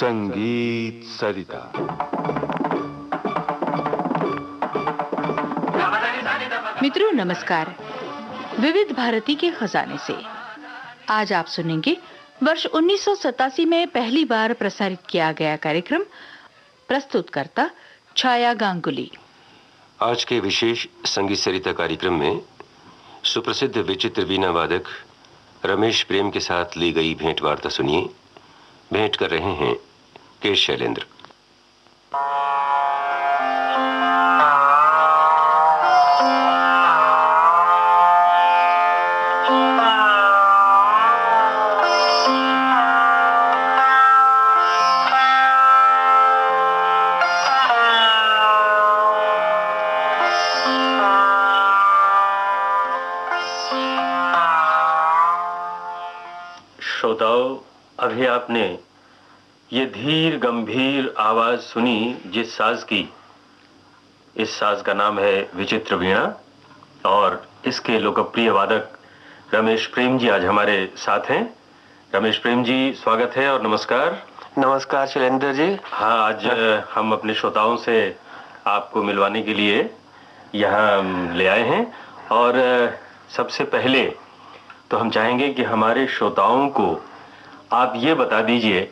संगीत सरिता। मित्रों नमस्कार। विविध भारती के खजाने से आज आप सुनेंगे वर्ष 1987 में पहली बार प्रसारित किया गया कार्यक्रम। प्रस्तुतकर्ता छाया गांगुली। आज के विशेष संगीत सरिता कार्यक्रम में सुप्रसिद्ध विचित्र वीणा वादक रमेश प्रेम के साथ ली गई भेंट वार्ता सुनिए। भेंट कर रहे हैं के शैलेंद्र। श्रोताओं, अभी आपने ये धीर गंभीर आवाज सुनी जिस साज की। इस साज का नाम है विचित्र वीणा और इसके लोकप्रिय वादक रमेश प्रेम जी आज हमारे साथ हैं। रमेश प्रेम जी, स्वागत है और नमस्कार। नमस्कार शैलेंद्र जी। हाँ, आज हम अपने श्रोताओं से आपको मिलवाने के लिए यहाँ ले आए हैं और सबसे पहले तो हम चाहेंगे कि हमारे श्रोताओं को आप ये बता दीजिए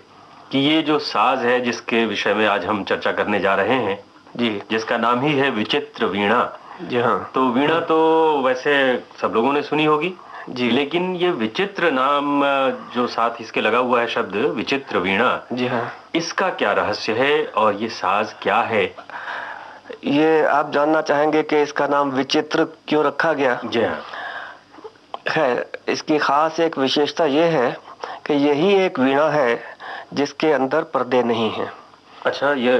कि ये जो साज है जिसके विषय में आज हम चर्चा करने जा रहे हैं जी, जिसका नाम ही है विचित्र वीणा। जी हाँ। तो वीणा तो वैसे सब लोगों ने सुनी होगी जी, लेकिन ये विचित्र नाम जो साथ इसके लगा हुआ है शब्द विचित्र वीणा, जी हाँ, इसका क्या रहस्य है और ये साज क्या है? ये आप जानना चाहेंगे कि इसका नाम विचित्र क्यों रखा गया? जी हाँ। है, इसकी खास एक विशेषता ये है कि यही एक वीणा है जिसके अंदर पर्दे नहीं हैं। अच्छा, ये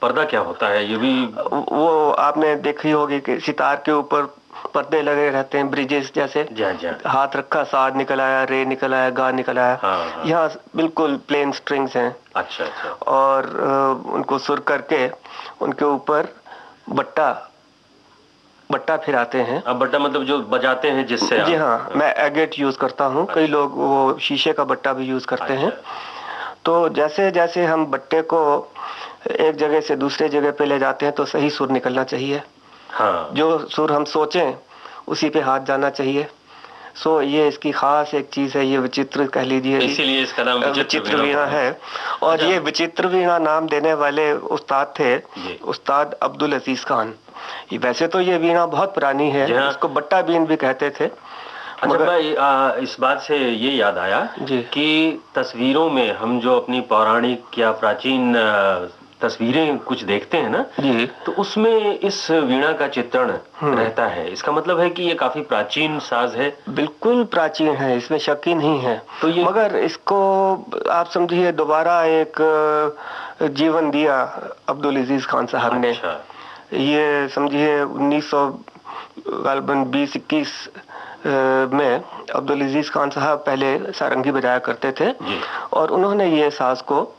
पर्दा क्या होता है? ये भी वो आपने देखी होगी कि सितार के ऊपर पर्दे लगे रहते हैं, ब्रिजेस जैसे। जी हाँ। हाथ रखा, साध निकल आया, रे निकल आया, गा निकल आया। हाँ। यहाँ बिल्कुल प्लेन स्ट्रिंग्स हैं। अच्छा। और उनको सुर करके उनके ऊपर बट्टा फिराते हैं। अब बट्टा मतलब जो बजाते हैं जिससे? जी हाँ, मैं एगेट यूज करता हूँ। कई लोग वो शीशे का बट्टा भी यूज करते हैं। तो जैसे जैसे हम बट्टे को एक जगह से दूसरे जगह पे ले जाते हैं तो सही सुर निकलना चाहिए। हाँ। जो सुर हम सोचें उसी पे हाथ जाना चाहिए। सो ये इसकी खास एक चीज है, ये विचित्र कह लीजिए, इसीलिए इसका नाम विचित्र वीणा है। और ये विचित्र वीणा नाम देने वाले उस्ताद थे उस्ताद अब्दुल अजीज खान। वैसे तो ये वीणा बहुत पुरानी है, इसको बट्टा बीन भी कहते थे। अच्छा भाई, इस बात से ये याद आया कि तस्वीरों में हम जो अपनी पौराणिक या प्राचीन तस्वीरें कुछ देखते हैं ना जी, तो उसमें इस वीणा का चित्रण रहता है। इसका मतलब है कि ये काफी प्राचीन साज है। बिल्कुल प्राचीन है, इसमें शक ही नहीं है। तो ये मगर इसको आप समझिए दोबारा एक जीवन दिया अब्दुल अजीज खान साहब ने। ये समझिए 1920-21 में अब्दुल अजीज खान साहब पहले सारंगी बजाया करते थे और उन्होंने ये साज को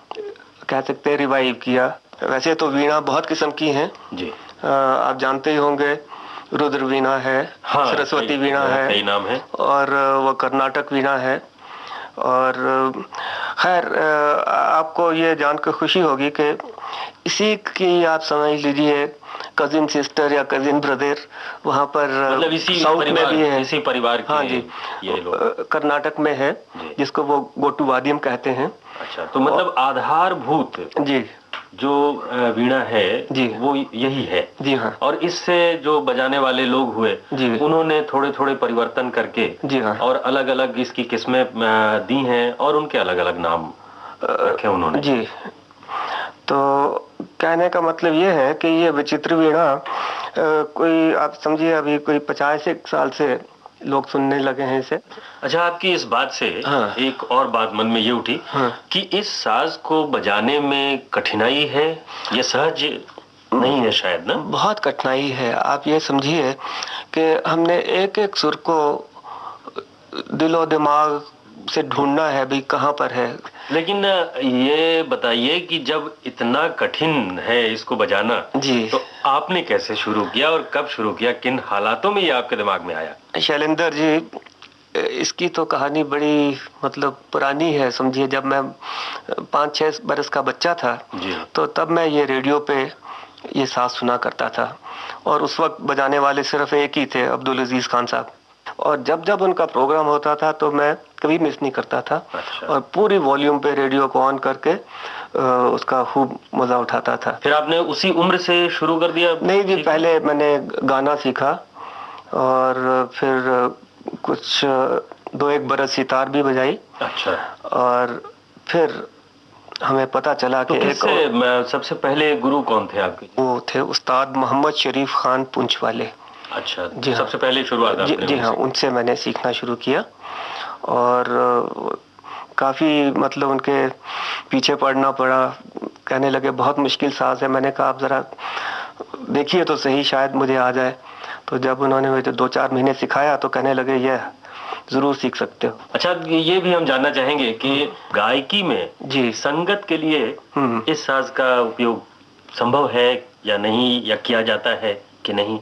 कह सकते हैं रिवाइव किया। वैसे तो वीणा बहुत किस्म की हैं जी, आप जानते ही होंगे। रुद्र वीणा है, हाँ, सरस्वती वीणा है, कई नाम है, और वो कर्नाटक वीणा है। और खैर आपको ये जानकर खुशी होगी कि इसी की आप समझ लीजिए कजिन सिस्टर या कजिन ब्रदर वहाँ पर मतलब इसी साउथ में भी है, इसी परिवार के। हाँ जी, ये लोग कर्नाटक में है जिसको वो गोटू वाद्यम कहते हैं। अच्छा, तो मतलब आधारभूत जी जो वीणा है जी वो यही है। जी हाँ। और इससे जो बजाने वाले लोग हुए जी, उन्होंने थोड़े थोड़े परिवर्तन करके जी हाँ, और अलग अलग इसकी किस्में दी हैं और उनके अलग अलग नाम रखे उन्होंने जी। तो कहने का मतलब ये है कि ये विचित्र वीणा कोई आप समझिए अभी कोई 50 साल से लोग सुनने लगे हैं इसे। अच्छा, आपकी इस बात से हाँ, एक और बात मन में ये उठी हाँ, कि इस साज को बजाने में कठिनाई है, ये सहज नहीं है शायद ना? बहुत कठिनाई है। आप ये समझिए कि हमने एक एक सुर को दिलो दिमाग से ढूंढना है भी कहाँ पर है। लेकिन ये बताइए कि जब इतना कठिन है इसको बजाना जी, तो आपने कैसे शुरू किया और कब शुरू किया, किन हालातों में ये आपके दिमाग में आया? शैलेंद्र जी, इसकी तो कहानी बड़ी मतलब पुरानी है, समझिए। जब मैं 5-6 बरस का बच्चा था तो तब मैं ये रेडियो पे ये साज सुना करता था, और उस वक्त बजाने वाले सिर्फ एक ही थे, अब्दुल अजीज खान साहब। और जब जब उनका प्रोग्राम होता था तो मैं कभी मिस नहीं करता था। अच्छा। और पूरी वॉल्यूम पे रेडियो को ऑन करके उसका खूब मजा उठाता था। फिर आपने उसी उम्र से शुरू कर दिया? नहीं जी, पहले मैंने गाना सीखा और फिर कुछ 2-1 बरस सितार भी बजाई। अच्छा। और फिर हमें पता चला तो कि सबसे पहले गुरु कौन थे आपके? वो थे उस्ताद मोहम्मद शरीफ खान पुंछ वाले। अच्छा जी हाँ। सबसे पहले शुरुआत जी हाँ, उनसे मैंने सीखना शुरू किया। और काफ़ी मतलब उनके पीछे पड़ना पड़ा। कहने लगे बहुत मुश्किल साज है। मैंने कहा आप ज़रा देखिए तो सही, शायद मुझे आ जाए। तो जब उन्होंने मुझे 2-4 महीने सिखाया तो कहने लगे यह जरूर सीख सकते हो। अच्छा, ये भी हम जानना चाहेंगे कि गायकी में जी संगत के लिए इस साज का उपयोग संभव है या नहीं, या किया जाता है कि नहीं?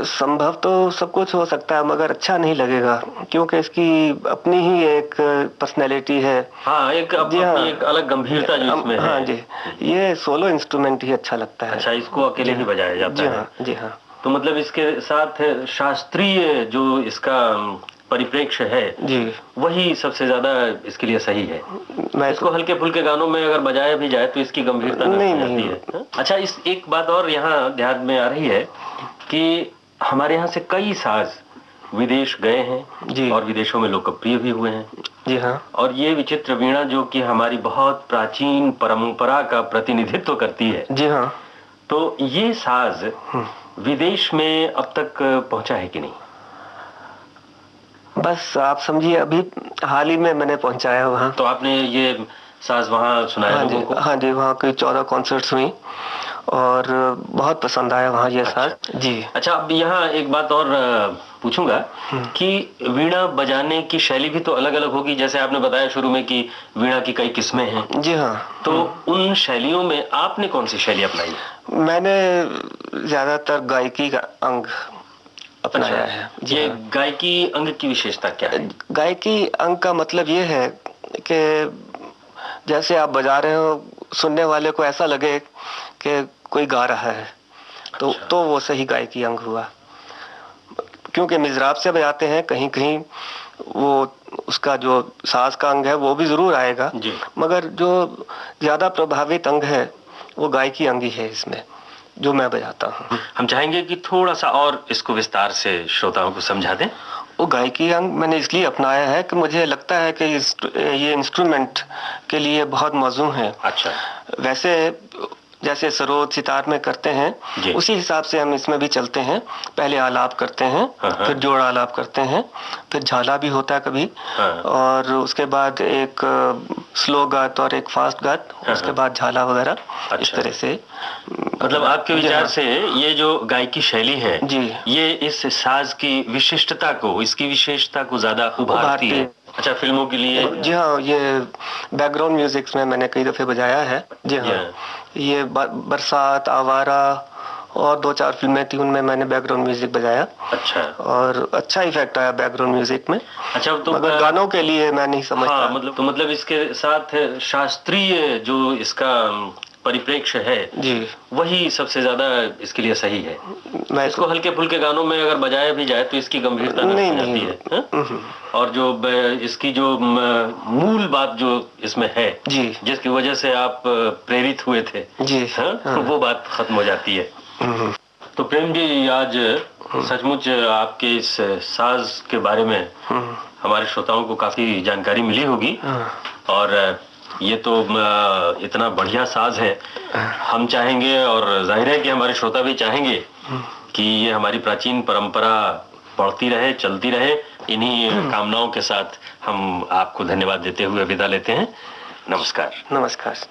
संभव तो सब कुछ हो सकता है, मगर अच्छा नहीं लगेगा, क्योंकि इसकी अपनी ही एक पर्सनैलिटी है। हाँ, एक अलग गंभीरता जो इसमें है। हाँ जी, ये सोलो इंस्ट्रूमेंट ही अच्छा लगता है। अच्छा, इसको अकेले ही बजाया जाता है? जी हाँ। तो मतलब इसके साथ शास्त्रीय जो इसका परिप्रेक्ष्य है जी, वही सबसे ज्यादा इसके लिए सही है। इसको हल्के फुल्के गानों में अगर बजाया भी जाए तो इसकी गंभीरता नहीं आती है। अच्छा, इस एक बात और यहाँ ध्यान में आ रही है कि हमारे यहाँ से कई साज विदेश गए हैं और विदेशों में लोकप्रिय भी हुए हैं। जी हाँ। और ये विचित्र वीणा जो कि हमारी बहुत प्राचीन परंपरा का प्रतिनिधित्व करती है। जी हाँ। तो ये साज विदेश में अब तक पहुंचा है कि नहीं? बस आप समझिए, अभी हाल ही में मैंने पहुंचाया वहाँ। तो आपने ये साज वहाँ सुनाया लोगों को? हाँ जी, वहाँ कोई 14 कॉन्सर्ट्स हुई और बहुत पसंद आया वहाँ ये साज। जी। अच्छा, अब यहाँ एक बात और पूछूंगा कि वीणा बजाने की शैली भी तो अलग अलग होगी। जैसे आपने बताया शुरू में कि वीणा की कई किस्में हैं। जी हाँ। तो उन शैलियों में आपने कौन सी शैली अपनाई? मैंने ज्यादातर गायकी का अंग अपनाया है। ये गायकी अंग की विशेषता क्या है? गायकी अंग का मतलब ये है कि जैसे आप बजा रहे हो, सुनने वाले को ऐसा लगे कि कोई गा रहा है, तो वो सही गायकी अंग हुआ। क्योंकि मिजराब से बजाते हैं, कहीं कहीं वो उसका जो साज का अंग है वो भी जरूर आएगा, मगर जो ज्यादा प्रभावित अंग है वो गायकी अंग ही है इसमें, जो मैं बजाता हूँ। हम चाहेंगे कि थोड़ा सा और इसको विस्तार से श्रोताओं को समझा दें। वो गायकी अंग मैंने इसलिए अपनाया है कि मुझे लगता है कि ये इंस्ट्रूमेंट के लिए बहुत मौजूद है। अच्छा। वैसे जैसे सरोद सितार में करते हैं उसी हिसाब से हम इसमें भी चलते हैं। पहले आलाप करते हैं, फिर जोड़ आलाप करते हैं, फिर झाला भी होता है कभी, और उसके बाद एक स्लो गात और एक फास्ट गात, उसके बाद झाला वगैरह। इस तरह से मतलब आपके विचार से ये जो गायकी शैली है ये इस साज की विशिष्टता को, इसकी विशेषता को ज्यादा उभारती है। अच्छा, फिल्मों के लिए? जी हाँ, ये बैकग्राउंड म्यूजिक में मैंने कई दफे बजाया है। जी हाँ, ये बरसात, आवारा और 2-4 फिल्में थी, उनमें मैंने बैकग्राउंड म्यूजिक बजाया। अच्छा। और अच्छा इफेक्ट आया बैकग्राउंड म्यूजिक में। अच्छा, तो मगर गानों के लिए मैं नहीं समझता। हाँ, मतलब इसके साथ शास्त्रीय जो इसका परिप्रेक्ष्य है जी, वही सबसे ज्यादा इसके लिए सही है। मैं इसको हल्के फुल्के गानों में अगर बजाया भी जाए तो इसकी गंभीरता नहीं आती है। और जो इसकी जो मूल बात जो इसमें है जी, जिसकी वजह से आप प्रेरित हुए थे जी, वो बात खत्म हो जाती है। तो प्रेम जी, आज सचमुच आपके इस साज के बारे में हमारे श्रोताओं को काफी जानकारी मिली होगी। और ये तो इतना बढ़िया साज है, हम चाहेंगे और जाहिर है कि हमारे श्रोता भी चाहेंगे कि ये हमारी प्राचीन परंपरा बढ़ती रहे, चलती रहे। इन्हीं कामनाओं के साथ हम आपको धन्यवाद देते हुए विदा लेते हैं। नमस्कार। नमस्कार।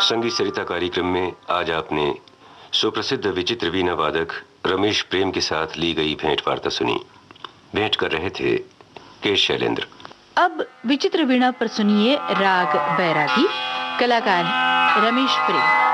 संगीत सरिता कार्यक्रम में आज आपने सुप्रसिद्ध विचित्र वीणा वादक रमेश प्रेम के साथ ली गई भेंट वार्ता सुनी। भेंट कर रहे थे के शैलेंद्र। अब विचित्र वीणा पर सुनिए राग बैरागी, कलाकार रमेश प्रेम।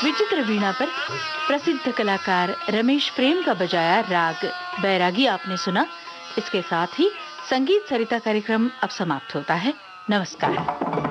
विचित्र वीणा पर प्रसिद्ध कलाकार रमेश प्रेम का बजाया राग बैरागी आपने सुना। इसके साथ ही संगीत सरिता कार्यक्रम अब समाप्त होता है। नमस्कार।